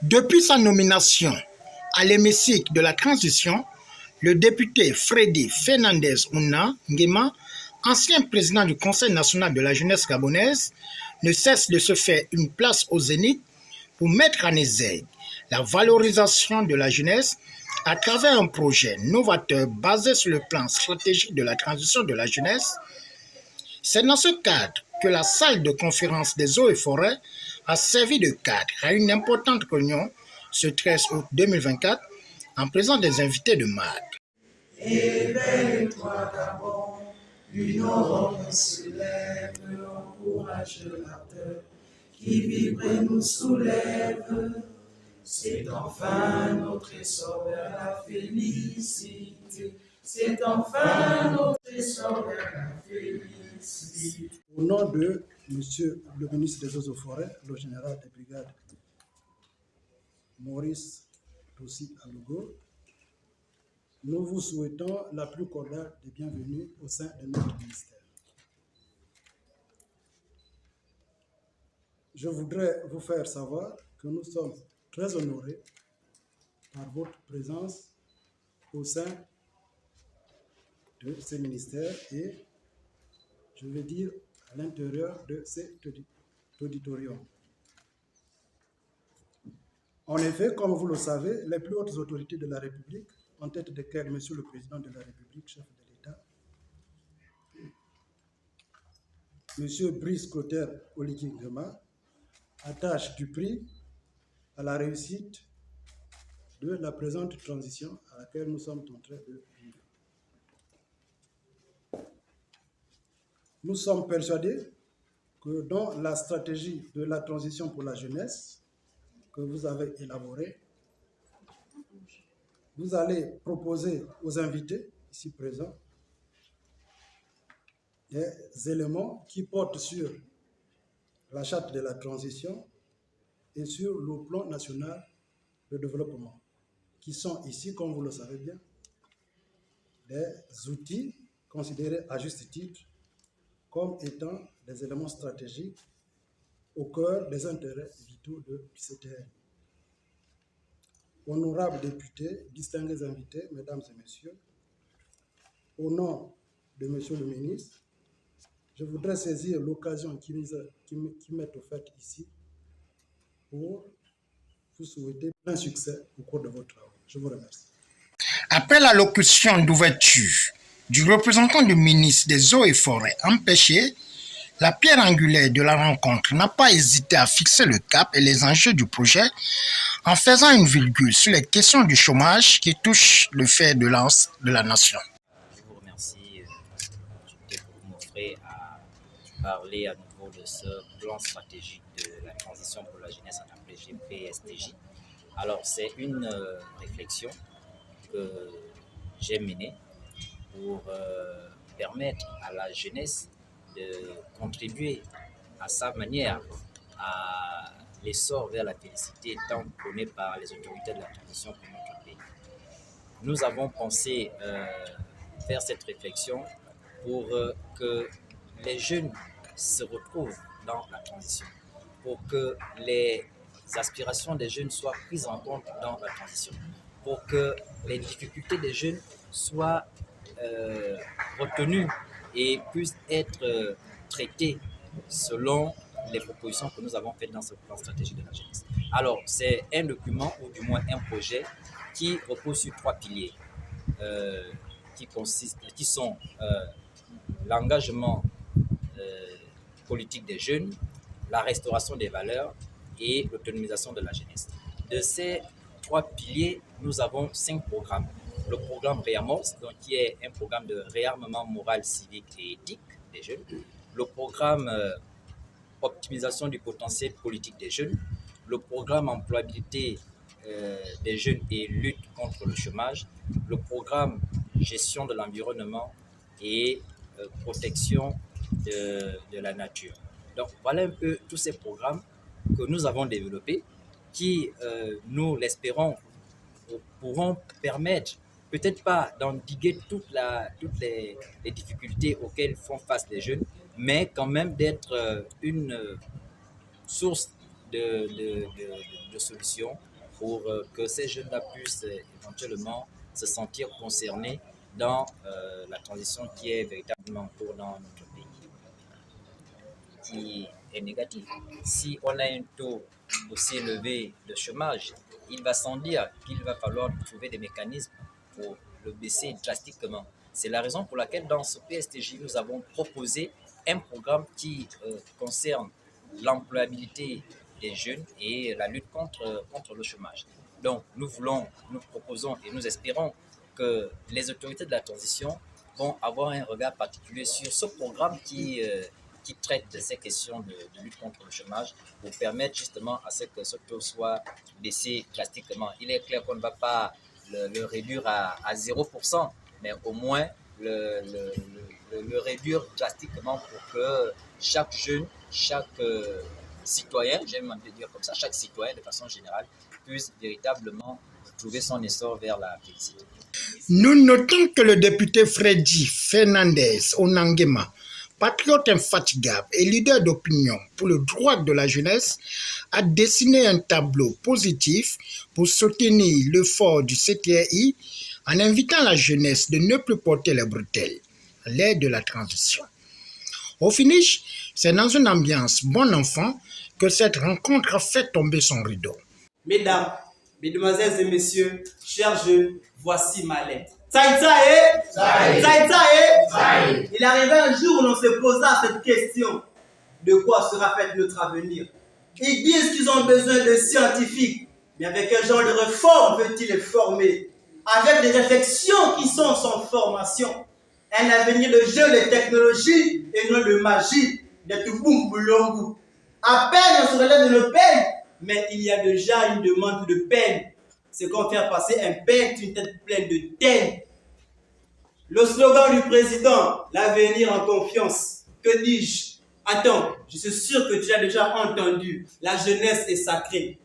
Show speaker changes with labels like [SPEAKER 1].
[SPEAKER 1] Depuis sa nomination à l'hémicycle de la transition, le député Freddy Fernandez Ouna Nguema, ancien président du Conseil national de la jeunesse gabonaise, ne cesse de se faire une place au zénith pour mettre en exergue la valorisation de la jeunesse à travers un projet novateur basé sur le plan stratégique de la transition de la jeunesse. C'est dans ce cadre que la salle de conférence des eaux et forêts a servi de cadre à une importante réunion ce 13 août 2024 en présence des invités de marque.
[SPEAKER 2] Éveille-toi d'abord, une aurore se lève, encourage l'acteur qui vibre et nous soulève. C'est enfin notre essor vers la félicité. C'est enfin notre essor vers la félicité.
[SPEAKER 3] Au nom de Monsieur le ministre des Eaux et Forêts, le général de brigade Maurice Rossi Alugo, nous vous souhaitons la plus cordiale des bienvenues au sein de notre ministère. Je voudrais vous faire savoir que nous sommes très honorés par votre présence au sein de ces ministères et, je veux dire, à l'intérieur de cet auditorium. En effet, comme vous le savez, les plus hautes autorités de la République, en tête desquelles Monsieur le Président de la République, chef de l'État, Monsieur Brice Clotaire Oligui Nguema, attachent du prix à la réussite de la présente transition à laquelle nous sommes en train de vivre. Nous sommes persuadés que dans la stratégie de la transition pour la jeunesse que vous avez élaborée, vous allez proposer aux invités ici présents des éléments qui portent sur la charte de la transition et sur le plan national de développement, qui sont ici, comme vous le savez bien, des outils considérés à juste titre comme étant des éléments stratégiques au cœur des intérêts vitaux du CTN. Honorables députés, distingués invités, mesdames et messieurs, au nom de Monsieur le ministre, je voudrais saisir l'occasion qui m'est offerte ici pour vous souhaiter plein succès au cours de vos travaux. Je vous remercie.
[SPEAKER 1] Après l'allocution d'ouverture du représentant du ministre des Eaux et Forêts empêché, la pierre angulaire de la rencontre n'a pas hésité à fixer le cap et les enjeux du projet en faisant une virgule sur les questions du chômage qui touchent le fer de lance de la nation.
[SPEAKER 4] Je vous remercie pour m'offrir à parler à nouveau de ce plan stratégique de la transition pour la jeunesse en appelé GPSTJ. Alors, c'est une réflexion que j'ai menée pour permettre à la jeunesse de contribuer à sa manière à l'essor vers la félicité tant prôné par les autorités de la transition pour notre pays. Nous avons pensé faire cette réflexion pour que les jeunes se retrouvent dans la transition, pour que les aspirations des jeunes soient prises en compte dans la transition, pour que les difficultés des jeunes soient retenues et puissent être traitées selon les propositions que nous avons faites dans ce plan stratégique de la jeunesse. Alors, c'est un document, ou du moins un projet, qui repose sur 3 piliers, qui sont l'engagement politique des jeunes, la restauration des valeurs et l'autonomisation de la jeunesse. De ces 3 piliers, nous avons 5 programmes. Le programme Réamorce, donc, qui est un programme de réarmement moral, civique et éthique des jeunes. Le programme optimisation du potentiel politique des jeunes. Le programme employabilité des jeunes et lutte contre le chômage. Le programme gestion de l'environnement et protection de la nature. Donc, voilà un peu tous ces programmes que nous avons développés qui, nous l'espérons, pourront permettre, peut-être pas d'endiguer toutes les difficultés auxquelles font face les jeunes, mais quand même d'être une source de solutions pour que ces jeunes-là puissent éventuellement se sentir concernés dans la transition qui est véritablement en cours dans notre pays, qui est négatif. Si on a un taux aussi élevé de chômage, il va sans dire qu'il va falloir trouver des mécanismes pour le baisser drastiquement. C'est la raison pour laquelle dans ce PSTJ, nous avons proposé un programme qui concerne l'employabilité des jeunes et la lutte contre le chômage. Donc, nous proposons et nous espérons que les autorités de la transition vont avoir un regard particulier sur ce programme qui traite de ces questions de lutte contre le chômage pour permettre justement à ce que ce taux soit baissé drastiquement. Il est clair qu'on ne va pas le réduire à 0%, mais au moins le réduire drastiquement pour que chaque jeune, chaque citoyen, j'aime un peu dire comme ça, chaque citoyen de façon générale puisse véritablement trouver son essor vers la félicité.
[SPEAKER 1] Nous notons que le député Freddy Fernandez Onangema, patriote infatigable et leader d'opinion pour le droit de la jeunesse, a dessiné un tableau positif pour soutenir l'effort du CTRI en invitant la jeunesse de ne plus porter les bretelles à l'aide de la transition. Au finish, c'est dans une ambiance bon enfant que cette rencontre a fait tomber son rideau.
[SPEAKER 5] Mesdames, mesdemoiselles et messieurs, chers jeunes, voici ma lettre. Il arrivait un jour où l'on se posa cette question. De quoi sera fait notre avenir? Ils disent qu'ils ont besoin de scientifiques. Mais avec quel genre de réforme veut-il les former? Avec des réflexions qui sont sans formation. Un avenir de jeu de technologie et non de magie, de tout boum boulongu. À peine on se relève de nos peines, mais il y a déjà une demande de peine. C'est comme faire passer un peintre une tête pleine de teigne. Le slogan du président, l'avenir en confiance. Que dis-je? Attends, je suis sûr que tu as déjà entendu. La jeunesse est sacrée.